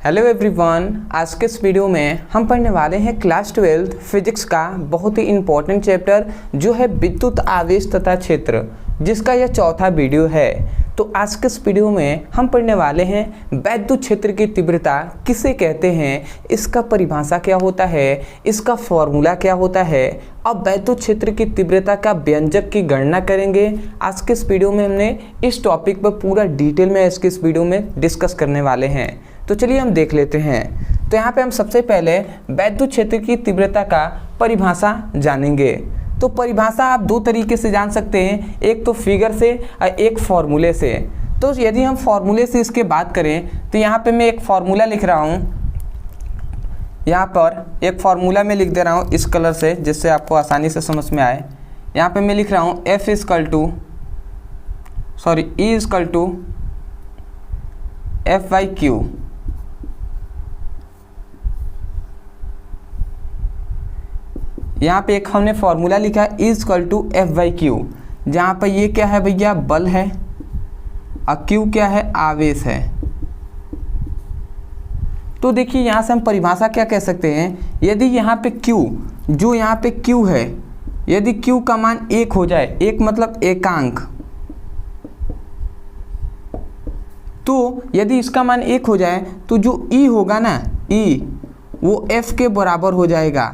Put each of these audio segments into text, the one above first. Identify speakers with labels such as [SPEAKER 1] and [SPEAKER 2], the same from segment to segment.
[SPEAKER 1] Hello everyone, आज के इस वीडियो में हम पढ़ने वाले हैं क्लास 12 फिजिक्स का बहुत ही इम्पोर्टेंट चैप्टर जो है विद्युत आवेश तथा क्षेत्र, जिसका यह चौथा वीडियो है। तो आज के इस वीडियो में हम पढ़ने वाले हैं वैद्युत क्षेत्र की तीव्रता किसे कहते हैं, इसका परिभाषा क्या होता है, इसका फॉर्मूला क्या होता है। अब वैद्युत क्षेत्र की तीव्रता का व्यंजक की गणना करेंगे। आज के इस वीडियो में हमने इस टॉपिक पर पूरा डिटेल में आज के इस वीडियो में डिस्कस करने वाले हैं। तो चलिए हम देख लेते हैं। तो यहाँ पे हम सबसे पहले वैद्युत क्षेत्र की तीव्रता का परिभाषा जानेंगे। तो परिभाषा आप दो तरीके से जान सकते हैं, एक तो फिगर से और एक फॉर्मूले से। तो यदि हम फॉर्मूले से इसके बात करें तो यहाँ पे मैं एक फॉर्मूला लिख रहा हूँ, यहाँ पर एक फॉर्मूला मैं लिख दे रहा हूँ इस कलर से, जिससे आपको आसानी से समझ में आए। यहाँ पे मैं लिख रहा हूँ E इजकल टू F/Q। यहाँ पे एक हमने फॉर्मूला लिखा है इजकल टू F/Q, जहाँ पर ये क्या है भैया, बल है, और Q क्या है, आवेश है। तो देखिए यहाँ से हम परिभाषा क्या कह सकते हैं, यदि यहाँ पे Q, जो यहाँ पे Q है, यदि Q का मान 1 हो जाए, एक मतलब एकांक, तो यदि इसका मान 1 हो जाए तो जो E होगा ना, E वो F के बराबर हो जाएगा।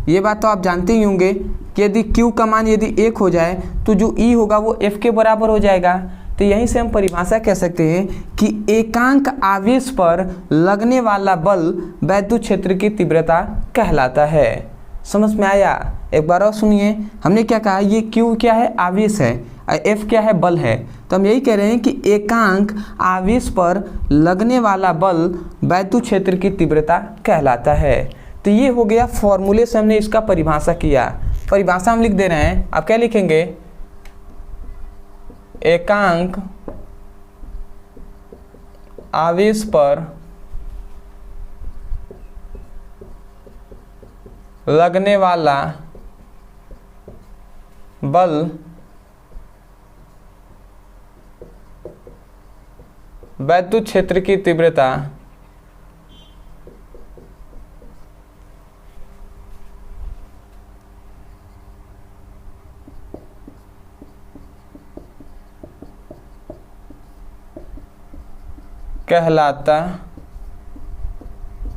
[SPEAKER 1] ये बात तो आप जानते ही होंगे कि यदि Q का मान यदि 1 हो जाए तो जो E होगा वो F के बराबर हो जाएगा। तो यहीं से हम परिभाषा कह सकते हैं कि एकांक आवेश पर लगने वाला बल वैद्युत क्षेत्र की तीव्रता कहलाता है। समझ में आया? एक बार और सुनिए, हमने क्या कहा, ये Q क्या है, आवेश है, और F क्या है, बल है। तो हम यही कह रहे हैं कि एकांक आवेश पर लगने वाला बल वैद्युत क्षेत्र की तीव्रता कहलाता है। तो ये हो गया, फॉर्मूले से हमने इसका परिभाषा किया। परिभाषा हम लिख दे रहे हैं, आप क्या लिखेंगे, एकांक आवेश पर लगने वाला बल वैद्युत क्षेत्र की तीव्रता कहलाता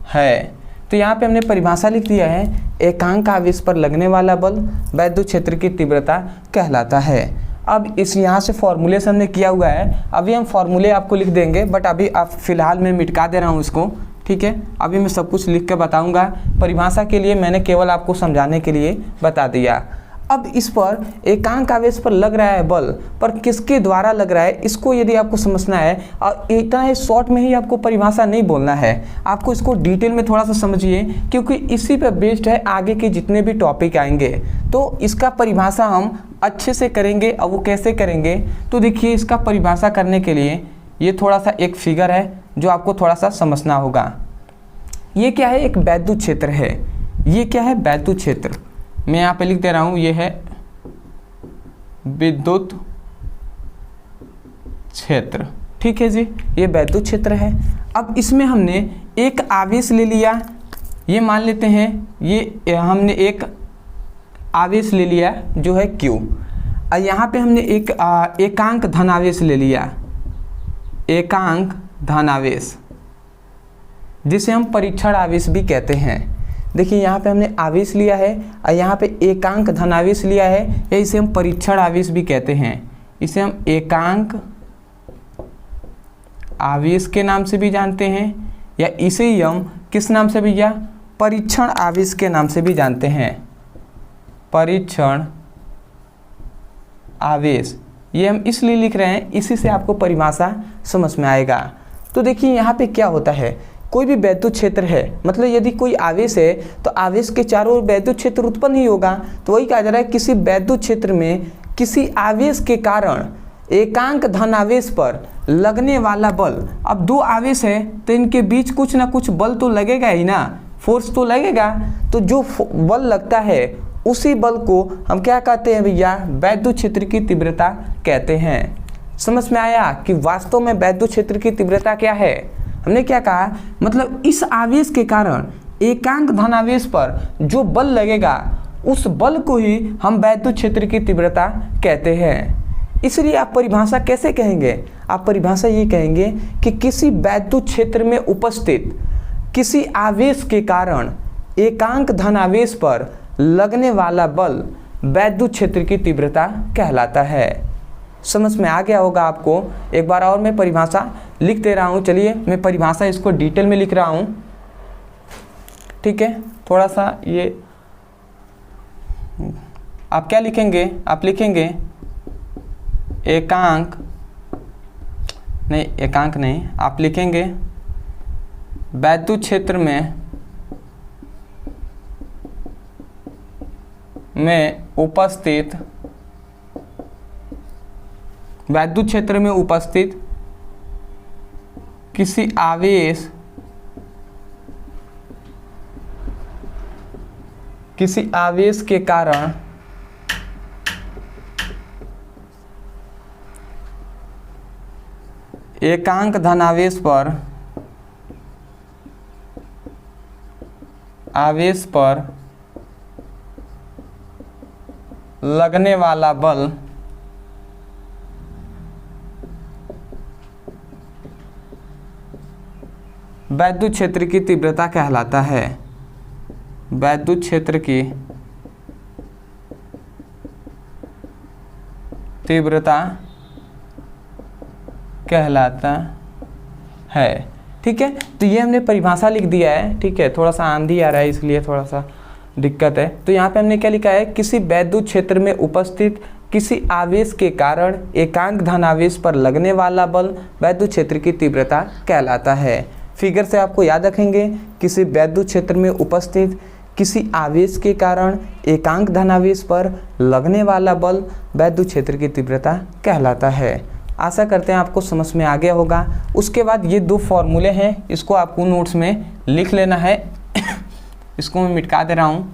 [SPEAKER 1] है। तो यहाँ पे हमने परिभाषा लिख दिया है, एकांक आवेश पर लगने वाला बल वैद्युत क्षेत्र की तीव्रता कहलाता है। अब इस यहाँ से फॉर्मूले से हमने किया हुआ है, अभी हम फॉर्मूले आपको लिख देंगे, बट अभी आप फिलहाल मैं मिटका दे रहा हूँ इसको, ठीक है। अभी मैं सब कुछ लिख के बताऊँगा, परिभाषा के लिए मैंने केवल आपको समझाने के लिए बता दिया। अब इस पर एकांक आवेश पर लग रहा है बल, पर किसके द्वारा लग रहा है, इसको यदि आपको समझना है, और इतना ही शॉर्ट में ही आपको परिभाषा नहीं बोलना है, आपको इसको डिटेल में थोड़ा सा समझिए, क्योंकि इसी पर बेस्ड है आगे के जितने भी टॉपिक आएंगे। तो इसका परिभाषा हम अच्छे से करेंगे। और वो कैसे करेंगे, तो देखिए इसका परिभाषा करने के लिए ये थोड़ा सा एक फिगर है जो आपको थोड़ा सा समझना होगा। ये क्या है, एक वैद्युत क्षेत्र है। ये क्या है, वैद्युत क्षेत्र। मैं यहाँ पे लिख दे रहा हूँ, ये है विद्युत क्षेत्र, ठीक है जी, ये वैद्युत क्षेत्र है। अब इसमें हमने एक आवेश ले लिया, ये मान लेते हैं, ये हमने एक आवेश ले लिया जो है Q, और यहाँ पे हमने एक एकांक धनावेश ले लिया, एकांक धनावेश, जिसे हम परीक्षण आवेश भी कहते हैं। देखिए यहाँ पे हमने आवेश लिया है और यहाँ पे एकांक धनावेश लिया है, या इसे हम परीक्षण आवेश भी कहते हैं। इसे हम एकांक आवेश के नाम से भी जानते हैं, या इसे ही हम किस नाम से भैया, परीक्षण आवेश के नाम से भी जानते हैं, परीक्षण आवेश। ये हम इसलिए लिख रहे हैं, इसी से आपको परिभाषा समझ में आएगा। तो देखिए यहाँ पे क्या होता है, कोई भी वैद्युत क्षेत्र है, मतलब यदि कोई आवेश है तो आवेश के चारों ओर वैद्युत क्षेत्र उत्पन्न ही होगा। तो वही कहा जा रहा है, किसी वैद्युत क्षेत्र में किसी आवेश के कारण एकांक धनावेश पर लगने वाला बल, अब दो आवेश है तो इनके बीच कुछ ना कुछ बल तो लगेगा ही ना, फोर्स तो लगेगा। तो जो बल लगता है उसी बल को हम क्या कहते हैं भैया, वैद्युत क्षेत्र की तीव्रता कहते हैं। समझ में आया कि वास्तव में वैद्युत क्षेत्र की तीव्रता क्या है। हमने क्या कहा, मतलब इस आवेश के कारण एकांक धनावेश पर जो बल लगेगा उस बल को ही हम वैद्युत क्षेत्र की तीव्रता कहते हैं। इसलिए आप परिभाषा कैसे कहेंगे, आप परिभाषा ये कहेंगे कि किसी वैद्युत क्षेत्र में उपस्थित किसी आवेश के कारण एकांक धनावेश पर लगने वाला बल वैद्युत क्षेत्र की तीव्रता कहलाता है। समझ में आ गया होगा आपको। एक बार और मैं परिभाषा लिख दे रहा हूँ। चलिए मैं परिभाषा इसको डिटेल में लिख रहा हूँ, ठीक है। थोड़ा सा ये आप क्या लिखेंगे, आप लिखेंगे एकांक नहीं, आप लिखेंगे वैद्युत क्षेत्र में उपस्थित वैद्युत क्षेत्र में उपस्थित किसी आवेश के कारण एकांक धनावेश पर लगने वाला बल वैद्युत क्षेत्र की तीव्रता कहलाता है। वैद्युत क्षेत्र की तीव्रता कहलाता है, ठीक है। तो ये हमने परिभाषा लिख दिया है, ठीक है। थोड़ा सा आंधी आ रहा है इसलिए थोड़ा सा दिक्कत है। तो यहाँ पे हमने क्या लिखा है, किसी वैद्युत क्षेत्र में उपस्थित किसी आवेश के कारण एकांक धनावेश पर लगने वाला बल वैद्युत क्षेत्र की तीव्रता कहलाता है। फिगर से आपको याद रखेंगे, किसी वैद्युत क्षेत्र में उपस्थित किसी आवेश के कारण एकांक धनावेश पर लगने वाला बल वैद्युत क्षेत्र की तीव्रता कहलाता है। आशा करते हैं आपको समझ में आ गया होगा। उसके बाद ये दो फॉर्मूले हैं, इसको आपको नोट्स में लिख लेना है। इसको मैं मिटा दे रहा हूँ।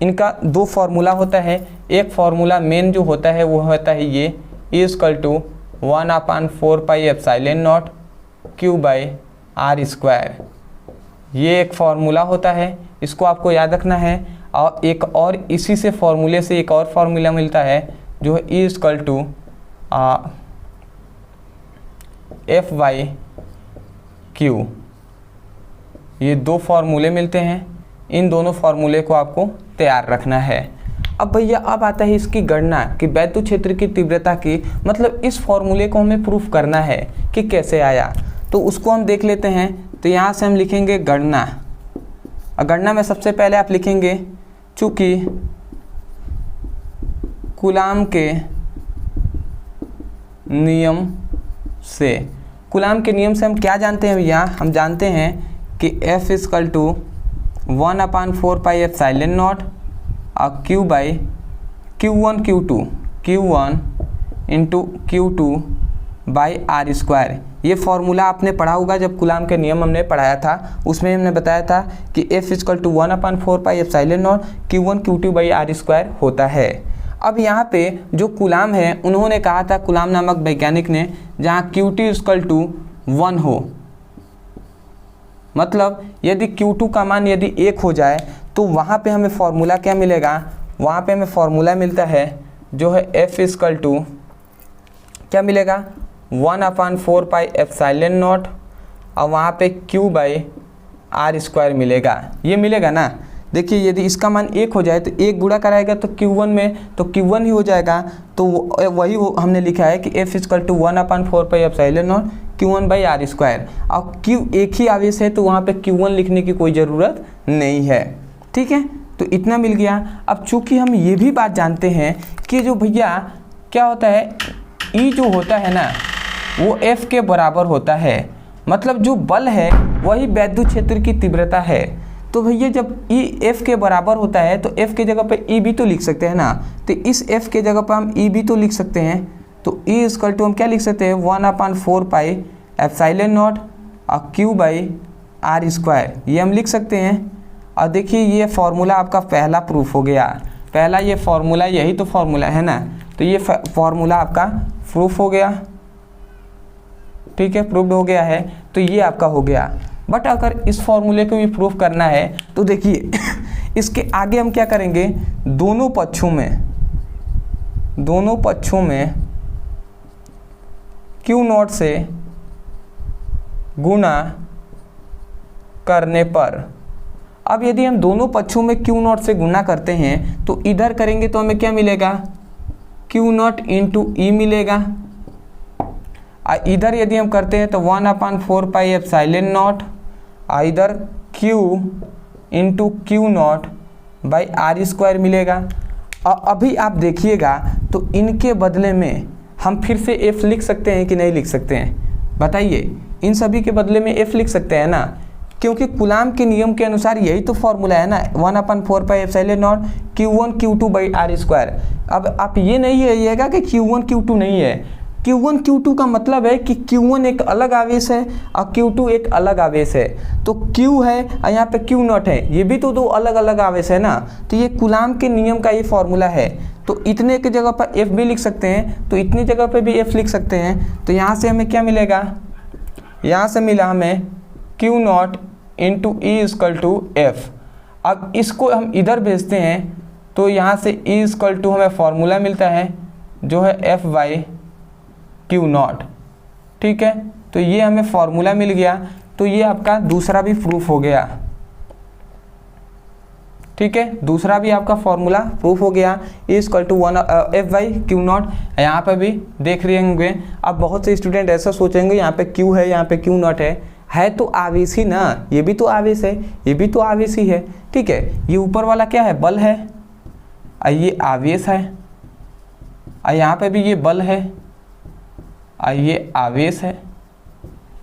[SPEAKER 1] इनका दो फार्मूला होता है। एक फार्मूला मेन जो होता है वो होता है ये E = 1/4πε0 Q/r²। ये एक फार्मूला होता है, इसको आपको याद रखना है। और एक और इसी से फार्मूले से एक और फार्मूला मिलता है जो है E = F/Q। ये दो फार्मूले मिलते हैं, इन दोनों फार्मूले को आपको तैयार रखना है। अब भैया अब आता है इसकी गणना कि वैद्युत क्षेत्र की तीव्रता की, मतलब इस फार्मूले को हमें प्रूफ करना है कि कैसे आया। तो उसको हम देख लेते हैं। तो यहाँ से हम लिखेंगे गणना। और गणना में सबसे पहले आप लिखेंगे, चूँकि कूलाम के नियम से हम क्या जानते हैं भैया, हम जानते हैं कि F = 1/4πε0 और Q/Q1 Q2/r²। ये फॉर्मूला आपने पढ़ा होगा जब कूलाम के नियम हमने पढ़ाया था, उसमें हमने बताया था कि F = 1/4πε0 Q1 Q2/r² होता है। अब यहाँ पे जो कूलाम है उन्होंने कहा था, कूलाम नामक वैज्ञानिक ने, जहाँ Q2 = 1 हो, मतलब यदि Q2 का मान यदि 1 हो जाए तो वहाँ पे हमें फॉर्मूला क्या मिलेगा, वहाँ पे हमें फॉर्मूला मिलता है जो है F = क्या मिलेगा 1/4πε0 और वहाँ पे Q/r² मिलेगा। ये मिलेगा ना। देखिए यदि इसका मान 1 हो जाए तो 1 गुणा कराएगा तो Q1 में तो Q1 ही हो जाएगा। तो वही हमने लिखा है कि F = 1/4πε0 Q1/r²। अब Q एक ही आवेश है तो वहाँ पे Q1 लिखने की कोई ज़रूरत नहीं है, ठीक है। तो इतना मिल गया। अब चूँकि हम ये भी बात जानते हैं कि जो भैया क्या होता है, E जो होता है ना वो F के बराबर होता है, मतलब जो बल है वही वैद्युत क्षेत्र की तीव्रता है। तो भैया जब E F के बराबर होता है तो F के जगह पे E भी तो लिख सकते हैं ना। तो इस F के जगह पर हम E भी तो लिख सकते हैं। तो E = हम क्या लिख सकते हैं 1/4πε0 और Q/r², ये हम लिख सकते हैं। और देखिए ये फार्मूला आपका पहला प्रूफ हो गया। पहला ये फार्मूला, यही तो फार्मूला है ना। तो ये फार्मूला आपका प्रूफ हो गया, ठीक है, प्रूव्ड हो गया है। तो ये आपका हो गया। बट अगर इस फॉर्मूले को भी प्रूफ करना है तो देखिए इसके आगे हम क्या करेंगे, दोनों पक्षों में Q0 से गुणा करने पर, अब यदि हम दोनों पक्षों में Q0 से गुणा करते हैं तो इधर करेंगे तो हमें क्या मिलेगा, Q0 इंटू ई मिलेगा। इधर यदि हम करते हैं तो 1/4 पाई एप्सिलॉन नॉट, इधर Q into Q0 by R square मिलेगा। और अभी आप देखिएगा तो इनके बदले में हम फिर से f लिख सकते हैं कि नहीं लिख सकते हैं, बताइए। इन सभी के बदले में f लिख सकते हैं ना, क्योंकि कूलाम के नियम के अनुसार यही तो फॉर्मूला है ना, 1/4 pi epsilon not Q1 Q2 by R square. अब आप ये नहीं है कि Q1 Q2 नहीं है, Q1 Q2 का मतलब है कि Q1 एक अलग आवेश है और Q2 एक अलग आवेश है। तो Q है और यहाँ पे Q0 है, ये भी तो दो अलग अलग आवेश है ना। तो ये कूलाम के नियम का ये फॉर्मूला है। तो इतने की जगह पर F भी लिख सकते हैं, तो इतनी जगह पर भी F लिख सकते हैं। तो यहाँ से हमें क्या मिलेगा, यहाँ से मिला हमें Q0 into E equal to F. अब इसको हम इधर भेजते हैं तो यहाँ से ई इक्वल टू हमें फॉर्मूला मिलता है जो है F बाई Q0, ठीक है। तो ये हमें फॉर्मूला मिल गया, तो ये आपका दूसरा भी प्रूफ हो गया, ठीक है। दूसरा भी आपका फॉर्मूला प्रूफ हो गया, E equal to F by Q0। यहाँ पे भी देख रहे होंगे। अब बहुत से स्टूडेंट ऐसा सोचेंगे यहाँ पे Q है, यहाँ पे Q0 है तो आवेश ही ना, ये भी तो आवेश है, ये भी तो आवेश ही है, ठीक है। ये ऊपर वाला क्या है, बल है, और ये आवेश है, और यहाँ पे भी ये बल है और ये आवेश है।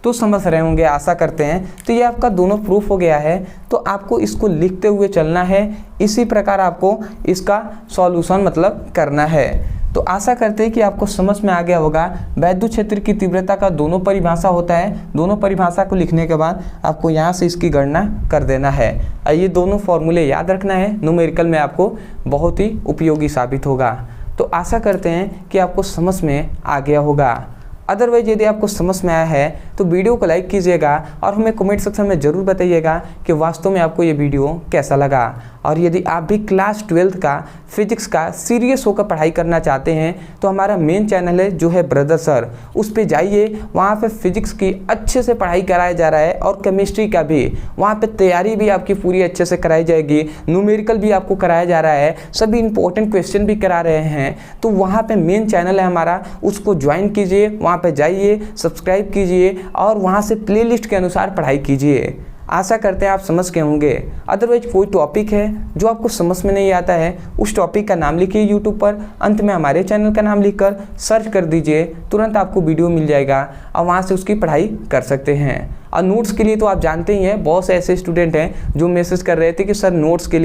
[SPEAKER 1] तो समझ रहे होंगे, आशा करते हैं। तो ये आपका दोनों प्रूफ हो गया है। तो आपको इसको लिखते हुए चलना है, इसी प्रकार आपको इसका सॉल्यूशन मतलब करना है। तो आशा करते हैं कि आपको समझ में आ गया होगा। वैद्युत क्षेत्र की तीव्रता का दोनों परिभाषा होता है, दोनों परिभाषा को लिखने के बाद आपको यहाँ से इसकी गणना कर देना है। ये दोनों फॉर्मूले याद रखना है, न्यूमेरिकल में आपको बहुत ही उपयोगी साबित होगा। तो आशा करते हैं कि आपको समझ में आ गया होगा। अदरवाइज यदि आपको समझ में आया है तो वीडियो को लाइक कीजिएगा और हमें कमेंट सेक्शन में ज़रूर बताइएगा कि वास्तव में आपको ये वीडियो कैसा लगा। और यदि आप भी क्लास 12th का फिजिक्स का सीरियस होकर पढ़ाई करना चाहते हैं तो हमारा मेन चैनल है जो है ब्रदर सर, उस पे जाइए। वहाँ पे फिजिक्स की अच्छे से पढ़ाई कराया जा रहा है और केमिस्ट्री का भी वहाँ पे तैयारी भी आपकी पूरी अच्छे से कराई जाएगी, न्यूमेरिकल भी आपको कराया जा रहा है, सभी इंपॉर्टेंट क्वेश्चन भी करा रहे हैं। तो वहाँ पे मेन चैनल है हमारा, उसको ज्वाइन कीजिए, वहाँ पे जाइए, सब्सक्राइब कीजिए और वहाँ से प्लेलिस्ट के अनुसार पढ़ाई कीजिए। आशा करते हैं आप समझ गए होंगे। अदरवाइज कोई टॉपिक है जो आपको समझ में नहीं आता है, उस टॉपिक का नाम लिखिए यूट्यूब पर, अंत में हमारे चैनल का नाम लिखकर सर्च कर दीजिए, तुरंत आपको वीडियो मिल जाएगा और वहाँ से उसकी पढ़ाई कर सकते हैं। और नोट्स के लिए तो आप जानते ही हैं, बहुत से ऐसे स्टूडेंट हैं जो मैसेज कर रहे थे कि सर नोट्स के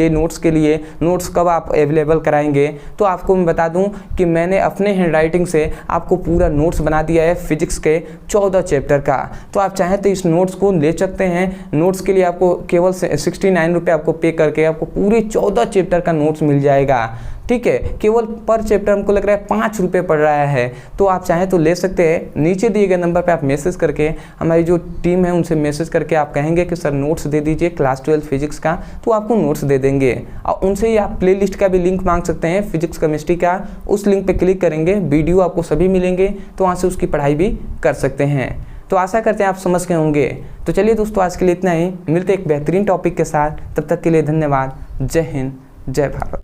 [SPEAKER 1] लिए नोट्स कब आप अवेलेबल कराएंगे। तो आपको मैं बता दूं कि मैंने अपने हैंडराइटिंग से आपको पूरा नोट्स बना दिया है फिजिक्स के 14 चैप्टर का। तो आप चाहें तो इस नोट्स को ले सकते हैं। नोट्स के लिए आपको केवल 69 रुपये आपको पे करके आपको पूरे 14 चैप्टर का नोट्स मिल जाएगा, ठीक है। केवल पर चैप्टर हमको लग रहा है 5 रुपये पड़ रहा है। तो आप चाहें तो ले सकते हैं। नीचे दिए गए नंबर पे आप मैसेज करके, हमारी जो टीम है उनसे मैसेज करके आप कहेंगे कि सर नोट्स दे दीजिए क्लास 12 फिजिक्स का, तो आपको नोट्स दे देंगे। और उनसे ही आप प्लेलिस्ट का भी लिंक मांग सकते हैं, फिजिक्स केमिस्ट्री का। उस लिंक पर क्लिक करेंगे, वीडियो आपको सभी मिलेंगे, तो वहाँ से उसकी पढ़ाई भी कर सकते हैं। तो आशा करते हैं आप समझ गए होंगे। तो चलिए दोस्तों, आज के लिए इतना ही। मिलते एक बेहतरीन टॉपिक के साथ, तब तक के लिए धन्यवाद। जय हिंद, जय भारत।